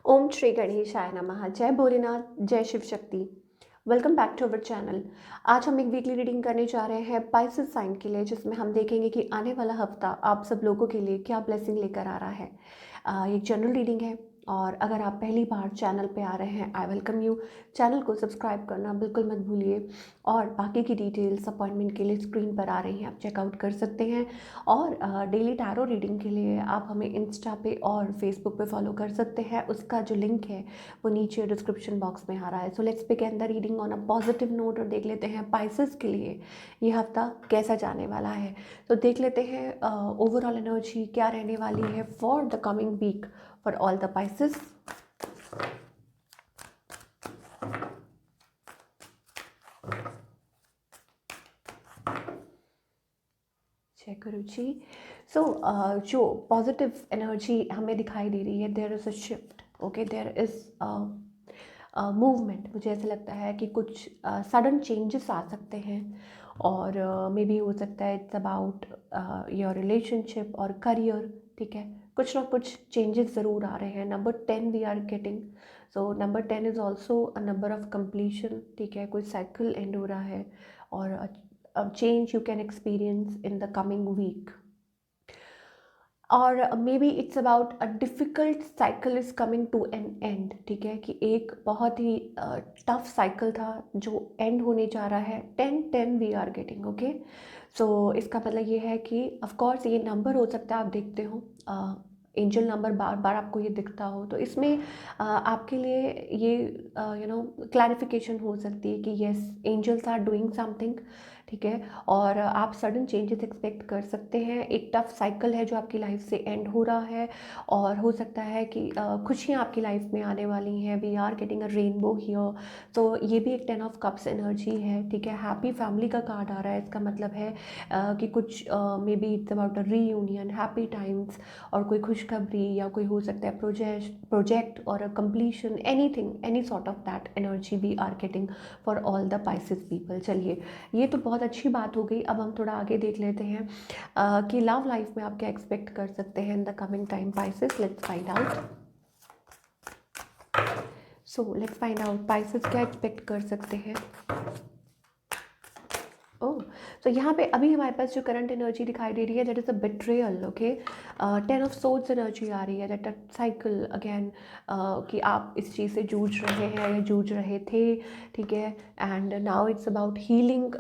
ओम श्री गणेशाय नमः। जय भोलेनाथ, जय Shiv Shakti. Welcome back to our channel. आज हम एक वीकली रीडिंग करने जा रहे हैं पाइसेस साइन के लिए, जिसमें हम देखेंगे कि आने वाला हफ्ता आप सब लोगों के लिए क्या ब्लेसिंग लेकर आ रहा है। एक जनरल रीडिंग है और अगर आप पहली बार चैनल पे आ रहे हैं, आई वेलकम यू। चैनल को सब्सक्राइब करना बिल्कुल मत भूलिए और बाकी की डिटेल्स अपॉइंटमेंट के लिए स्क्रीन पर आ रही हैं, आप चेकआउट कर सकते हैं। और डेली टैरो रीडिंग के लिए आप हमें इंस्टा पे और फेसबुक पे फॉलो कर सकते हैं। उसका जो लिंक है वो नीचे डिस्क्रिप्शन बॉक्स में आ रहा है। So let's begin the reading on a positive note और देख लेते हैं पाइसेस के लिए ये हफ्ता कैसा जाने वाला है। तो देख लेते हैं ओवरऑल एनर्जी क्या रहने वाली है for the coming week for all the Pisces. Check करो जी। सो जो पॉजिटिव एनर्जी हमें दिखाई दे रही है, there is a shift, okay, there is movement. मुझे ऐसा लगता है कि कुछ सडन चेंजेस आ सकते हैं और मे बी हो सकता है इट्स अबाउट योर रिलेशनशिप और करियर। ठीक है, कुछ ना कुछ चेंजेस ज़रूर आ रहे हैं। Number 10 we are getting, so number 10 is also a number of completion. ठीक है, कोई साइकिल एंड हो रहा है और change you can experience in the coming week, और maybe it's about a difficult cycle is coming to an end. ठीक है, कि एक बहुत ही टफ साइकिल था जो एंड होने जा रहा है। 10-10 वी आर गेटिंग, ओके। सो इसका मतलब ये है कि ऑफ कोर्स ये नंबर हो सकता है आप देखते हो, एंजल नंबर बार बार आपको ये दिखता हो, तो इसमें आपके लिए ये क्लैरिफिकेशन हो सकती है कि yes, angels are doing something. ठीक है, और आप सडन चेंजेस एक्सपेक्ट कर सकते हैं। एक टफ साइकिल है जो आपकी लाइफ से एंड हो रहा है और हो सकता है कि खुशियाँ आपकी लाइफ में आने वाली हैं। We are getting a rainbow here, तो ये भी एक 10 ऑफ कप्स एनर्जी है। ठीक है, हैप्पी फैमिली का कार्ड आ रहा है। इसका मतलब है कि कुछ may be it's about a reunion, happy times और कोई खुशखबरी, या कोई हो सकता है प्रोजेक्ट और uh completion, anything, any sort of that energy we are getting for all the Pisces people. चलिए, ये तो बहुत अच्छी बात हो गई। अब हम थोड़ा आगे देख लेते हैं कि लव लाइफ में आप क्या एक्सपेक्ट कर सकते हैं इन the coming time Pisces. Let's find out. So let's find out Pisces क्या एक्सपेक्ट कर सकते हैं। ओह, तो यहाँ पे अभी हमारे पास जो करंट एनर्जी दिखाई दे रही है, that is a betrayal, okay. 10 of swords energy आ रही है, दैट अ साइकिल अगेन, कि आप इस चीज़ से जूझ रहे हैं या जूझ रहे थे। ठीक है, and now it's about healing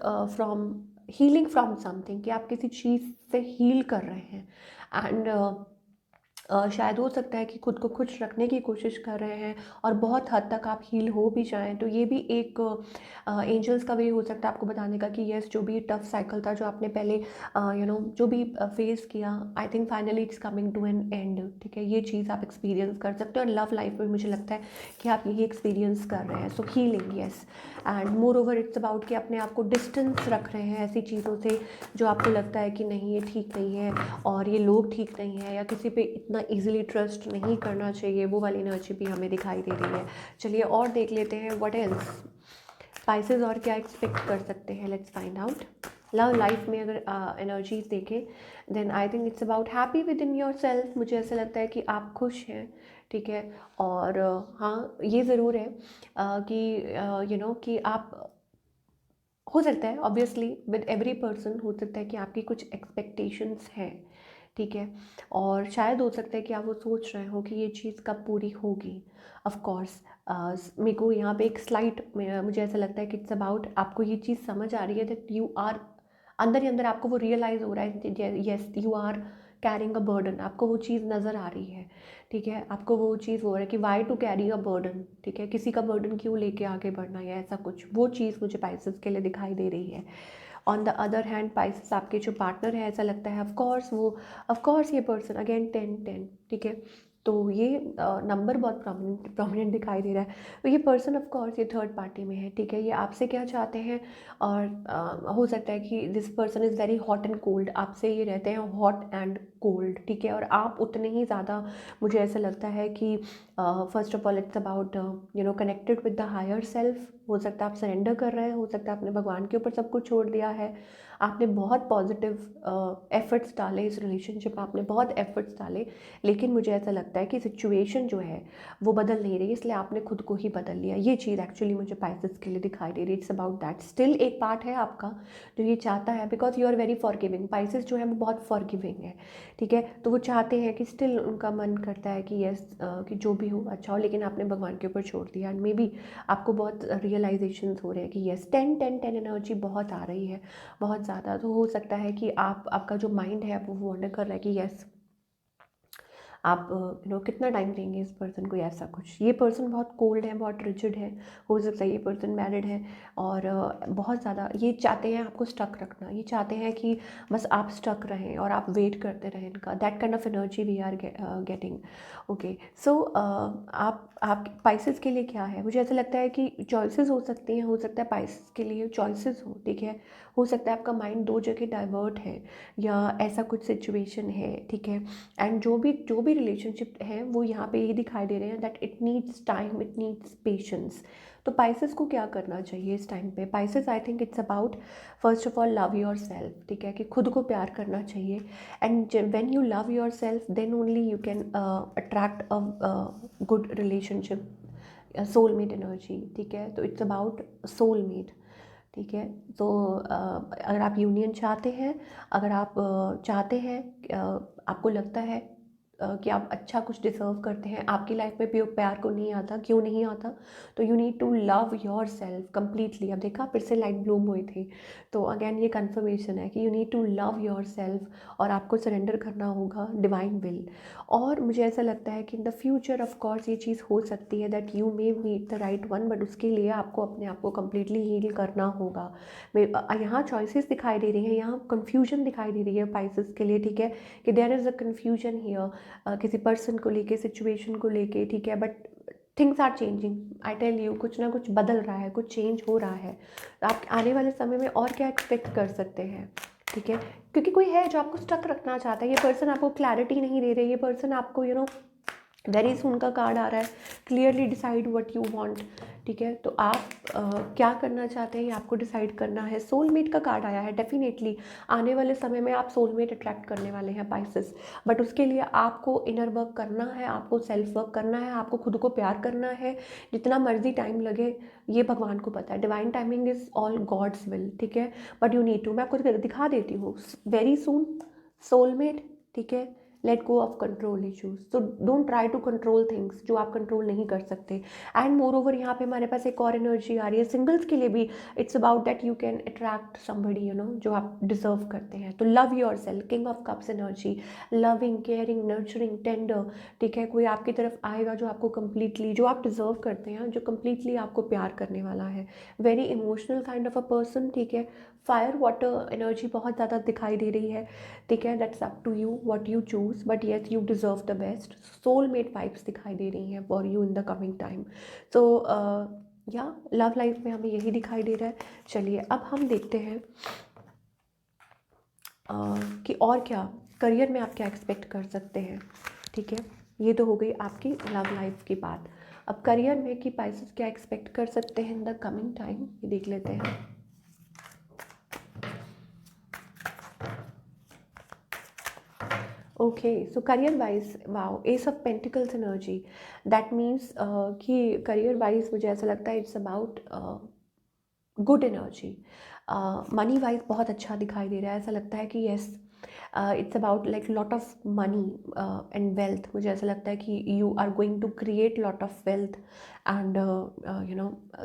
from something, कि आप किसी चीज़ से हील कर रहे हैं। एंड शायद हो सकता है कि खुद को खुश रखने की कोशिश कर रहे हैं और बहुत हद तक आप हील हो भी जाएं, तो ये भी एक एंजल्स का वे हो सकता है आपको बताने का कि यस, जो भी टफ साइकिल था जो आपने पहले जो भी फेस किया, I think finally it's coming to an end. ठीक है, ये चीज़ आप एक्सपीरियंस कर सकते हो और लव लाइफ में मुझे लगता है कि आप यही एक्सपीरियंस कर रहे हैं। सो healing, yes, and more over it's about कि अपने आप को डिस्टेंस रख रहे हैं ऐसी चीज़ों से जो आपको लगता है कि नहीं, ये ठीक नहीं है और ये लोग ठीक नहीं है, या किसी पे इतना इजीली ट्रस्ट नहीं करना चाहिए, वो वाली एनर्जी भी हमें दिखाई दे रही है। चलिए और देख लेते हैं व्हाट एल्स स्पाइसेस और क्या एक्सपेक्ट कर सकते हैं। Let's find out. Love life में अगर एनर्जीज देखें, then I think it's about happy within yourself. मुझे ऐसा लगता है कि आप खुश हैं। ठीक है, और हाँ, ये ज़रूर है कि कि आप, हो सकता है ऑब्वियसली विद एवरी पर्सन, हो सकता है कि आपकी कुछ एक्सपेक्टेशंस हैं। ठीक है, और शायद हो सकता है कि आप वो सोच रहे हो कि ये चीज़ कब पूरी होगी। ऑफ कोर्स मेरे को यहाँ पे एक स्लाइट, मुझे ऐसा लगता है कि इट्स अबाउट, आपको ये चीज़ समझ आ रही है दैट यू आर, अंदर ही अंदर आपको वो रियलाइज़ हो रहा है, yes, you are carrying a burden, आपको वो चीज़ नज़र आ रही है। ठीक है, आपको वो चीज़ हो रहा है कि why to carry a burden. ठीक है, किसी का बर्डन क्यों लेके आगे बढ़ना, या ऐसा कुछ, वो चीज़ मुझे पाइसेस के लिए दिखाई दे रही है। On the other hand Pisces आपके जो पार्टनर है, ऐसा लगता है ऑफ कोर्स ये पर्सन अगेन 10-10। ठीक है, तो ये नंबर बहुत प्रोमिनेंट दिखाई दे रहा है। तो ये पर्सन ऑफ कोर्स ये थर्ड पार्टी में है। ठीक है, ये आपसे क्या चाहते हैं, और हो सकता है कि this person is very hot and cold, आपसे ये रहते हैं हॉट एंड कोल्ड। ठीक है, और आप उतने ही ज़्यादा, मुझे ऐसा लगता है कि first of all it's about connected with the higher self. हो सकता है आप सरेंडर कर रहे हैं, हो सकता है आपने भगवान के ऊपर सब कुछ छोड़ दिया है। आपने बहुत पॉजिटिव एफर्ट्स डाले इस रिलेशनशिप में, आपने बहुत एफर्ट्स डाले, लेकिन मुझे ऐसा लगता है कि सिचुएशन जो है वो बदल नहीं रही, इसलिए आपने खुद को ही बदल लिया। ये चीज़ एक्चुअली मुझे पाइसेस के लिए दिखाई दे रही है। It's about that. स्टिल एक पार्ट है आपका जो ये चाहता है, because you are very forgiving. Pisces जो है वो बहुत फॉरगिविंग है, ठीक है। तो वो चाहते हैं कि स्टिल उनका मन करता है कि यस, कि जो भी हो अच्छा हो, लेकिन आपने भगवान के ऊपर छोड़ दिया। एंड मे बी आपको बहुत रियलाइजेशंस हो रहे हैं कि यस, 10 एनर्जी बहुत आ रही है, बहुत ज़्यादा। तो हो सकता है कि आपका जो माइंड है वो वंडर कर रहा है कि यस, आप कितना टाइम देंगे इस पर्सन को, ऐसा कुछ। ये पर्सन बहुत कोल्ड है, बहुत रिजिड है। हो सकता है ये पर्सन मैरिड है और बहुत ज़्यादा ये चाहते हैं आपको स्टक रखना। ये चाहते हैं कि बस आप स्टक रहें और आप वेट करते रहें इनका। That kind of energy we are getting. Okay, so आप पाइसेस के लिए क्या है, मुझे ऐसा लगता है कि चॉइसेस हो सकती हैं। हो सकता है पाइसेस के लिए चॉइसेस हो, ठीक है। हो सकता है आपका माइंड दो जगह डाइवर्ट है या ऐसा कुछ सिचुएशन है, ठीक है। एंड जो भी रिलेशनशिप है वो यहाँ पे ये दिखाई दे रहे हैं that it needs time, it needs patience. तो पाइसेस को क्या करना चाहिए इस टाइम पे? Pisces, I think it's about first of all love yourself, ठीक है, कि खुद को प्यार करना चाहिए। And when you love yourself then only you can attract a good relationship, soulmate energy, ठीक है। तो इट्स अबाउट सोलमेट, ठीक है। तो अगर आप यूनियन चाहते हैं, अगर आप चाहते हैं, आपको लगता है कि आप अच्छा कुछ डिज़र्व करते हैं, आपकी लाइफ में प्यार को नहीं आता, क्यों नहीं आता? तो you need to love yourself completely. अब देखा, फिर से लाइट ब्लूम हुई थी। तो अगेन ये कन्फर्मेशन है कि you need to love yourself और आपको सरेंडर करना होगा डिवाइन विल। और मुझे ऐसा लगता है कि in the future of course ये चीज़ हो सकती है that you may meet the right one, but उसके लिए आपको अपने आप को कम्प्लीटली हील करना होगा। यहाँ चॉइसेस दिखाई दे रही हैं, यहाँ कन्फ्यूजन दिखाई दे रही है पाइसेस के लिए, ठीक है, कि there is a confusion here, किसी पर्सन को लेके, सिचुएशन को लेके, ठीक है। But things are changing, I tell you, कुछ ना कुछ बदल रहा है, कुछ चेंज हो रहा है। आप आने वाले समय में और क्या एक्सपेक्ट कर सकते हैं, ठीक है। क्योंकि कोई है जो आपको स्टक रखना चाहता है। ये पर्सन आपको क्लैरिटी नहीं दे रही, ये पर्सन आपको वेरी सुन का कार्ड आ रहा है, clearly decide what you want, ठीक है। तो आप क्या करना चाहते हैं ये आपको डिसाइड करना है। सोलमेट का कार्ड आया है, डेफिनेटली आने वाले समय में आप सोलमेट अट्रैक्ट करने वाले हैं पाइसेस। बट उसके लिए आपको इनर वर्क करना है, आपको सेल्फ वर्क करना है, आपको खुद को प्यार करना है। जितना मर्जी टाइम लगे ये भगवान को पता है, divine timing is all God's will, ठीक है। बट यू नीड टू, मैं आपको दिखा देती हूँ, वेरी सून सोलमेट, ठीक है। Let go of control issues. तो don't try to control things जो आप कंट्रोल नहीं कर सकते। एंड मोर ओवर यहाँ पे हमारे पास एक और एनर्जी आ रही है सिंगल्स के लिए भी। It's about that you can attract somebody जो आप डिजर्व करते हैं। तो love your self, king of cups energy, loving, caring, nurturing, tender, ठीक है। कोई आपकी तरफ आएगा जो आपको कम्प्लीटली, जो आप डिजर्व करते हैं, जो कम्प्लीटली आपको प्यार करने वाला है। Very emotional kind of a person, ठीक है। फायर वाटर एनर्जी बहुत ज़्यादा दिखाई दे रही है, ठीक है। That's up to you what you choose, but yes you deserve the best. Soulmate vibes दिखाई दे रही हैं for you in the coming time. So या लव लाइफ में हमें यही दिखाई दे रहा है। चलिए अब हम देखते हैं कि और क्या करियर में आप क्या एक्सपेक्ट कर सकते हैं, ठीक है। ये तो हो गई आपकी लव लाइफ की बात। अब करियर में कि पाइसेस क्या एक्सपेक्ट कर सकते हैं इन द कमिंग टाइम, ये देख लेते हैं। Okay, so career wise, wow, S of pentacles energy. That means कि करियर वाइज मुझे ऐसा लगता है it's about good energy. Money wise बहुत अच्छा दिखाई दे रहा है। ऐसा लगता है कि yes, it's about like lot of money and wealth. मुझे ऐसा लगता है कि you are going to create lot of wealth and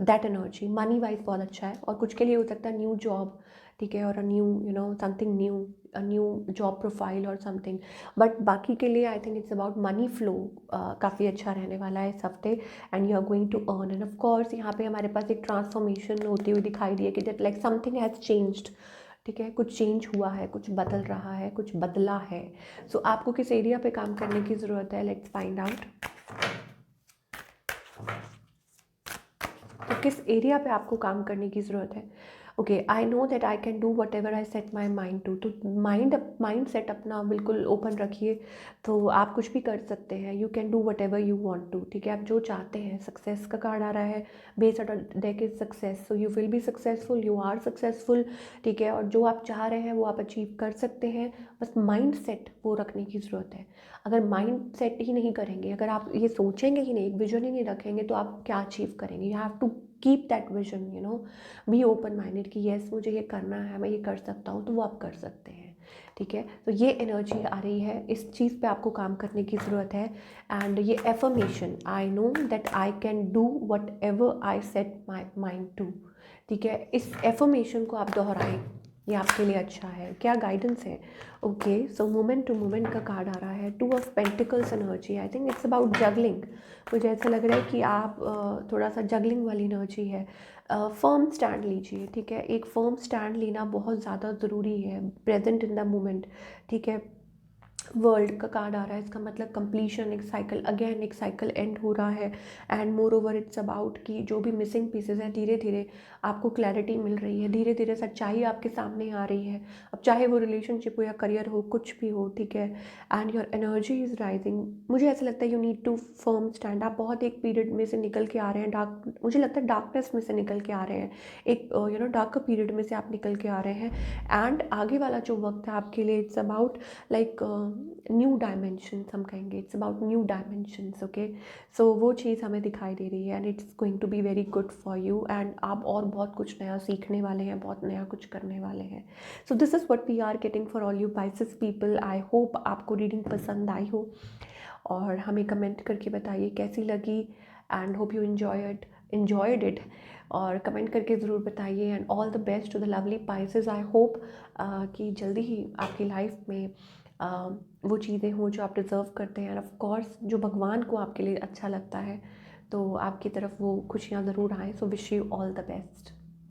that energy. Money wise बहुत अच्छा है। और कुछ के लिए हो सकता है न्यू जॉब, ठीक है, और a new something new, a new job profile और समथिंग। बट बाकी के लिए I think it's about money flow, काफ़ी अच्छा रहने वाला है इस हफ्ते। And you are going to earn. And of course यहाँ पे हमारे पास एक ट्रांसफॉर्मेशन होती हुई दिखाई दी है कि that like something has changed, ठीक है। कुछ चेंज हुआ है, कुछ बदल रहा है, कुछ बदला है। सो आपको किस एरिया पे काम करने की ज़रूरत है, लेट्स फाइंड आउट। तो किस एरिया पे आपको काम करने की ज़रूरत है? Okay, I know that I can do whatever I set my mind to. तो माइंड सेट अपना बिल्कुल ओपन रखिए, तो आप कुछ भी कर सकते हैं। You can do whatever you want to, ठीक है। आप जो चाहते हैं, सक्सेस का कार्ड आ रहा है, based on deck is success, so you will be successful, you are successful, ठीक है। और जो आप चाह रहे हैं वो आप अचीव कर सकते हैं, बस माइंड सेट वो रखने की ज़रूरत है। अगर माइंड सेट ही नहीं करेंगे, अगर आप ये सोचेंगे ही नहीं, एक विजन ही नहीं रखेंगे, तो आप क्या अचीव करेंगे। You have to keep that vision, you know, be open minded कि येस मुझे ये करना है, मैं ये कर सकता हूँ, तो वो आप कर सकते हैं, ठीक है। तो ये एनर्जी आ रही है, इस चीज़ पे आपको काम करने की ज़रूरत है। एंड ये affirmation, I know that I can do whatever I set my mind to, ठीक है, इस एफर्मेशन को आप दोहराएं, ये आपके लिए अच्छा है। क्या गाइडेंस है? Okay, so moment to moment का कार्ड आ रहा है, 2 of pentacles energy. I think it's about juggling. मुझे ऐसा लग रहा है कि आप थोड़ा सा जगलिंग वाली एनर्जी है। फर्म स्टैंड लीजिए, ठीक है। एक फर्म स्टैंड लेना बहुत ज़्यादा ज़रूरी है, प्रेजेंट इन द मोमेंट, ठीक है। वर्ल्ड का कार्ड आ रहा है, इसका मतलब कंप्लीशन, एक साइकिल, अगेन एक साइकिल एंड हो रहा है। And more over it's about कि जो भी मिसिंग पीसेज हैं, धीरे धीरे आपको क्लैरिटी मिल रही है, धीरे धीरे सच्चाई आपके सामने आ रही है। अब चाहे वो रिलेशनशिप हो या करियर हो, कुछ भी हो, ठीक है। And your energy is rising. मुझे ऐसा लगता है you need to firm stand. आप बहुत एक पीरियड में से निकल के आ रहे हैं, डार्क, मुझे लगता है डार्कनेस में से निकल के आ रहे हैं, एक यू नो डार्क पीरियड में से आप निकल के आ रहे हैं। एंड आगे वाला जो वक्त है आपके लिए, it's about like new dimension, हम कहेंगे it's about new dimensions, okay. So वो चीज़ हमें दिखाई दे रही है, and it's going to be very good for you. And आप और बहुत कुछ नया सीखने वाले हैं, बहुत नया कुछ करने वाले हैं। So this is what we are getting for all you pieces people. I hope आपको रीडिंग पसंद आई हो, और हमें कमेंट करके बताइए कैसी लगी। And hope you enjoyed it, और कमेंट करके ज़रूर बताइए। And all the best to the lovely pieces. I hope कि जल्दी ही आपकी लाइफ में वो चीज़ें हों जो आप डिज़र्व करते हैं, एंड ऑफ कोर्स जो भगवान को आपके लिए अच्छा लगता है, तो आपकी तरफ वो खुशियाँ ज़रूर आएँ। So wish you all the best.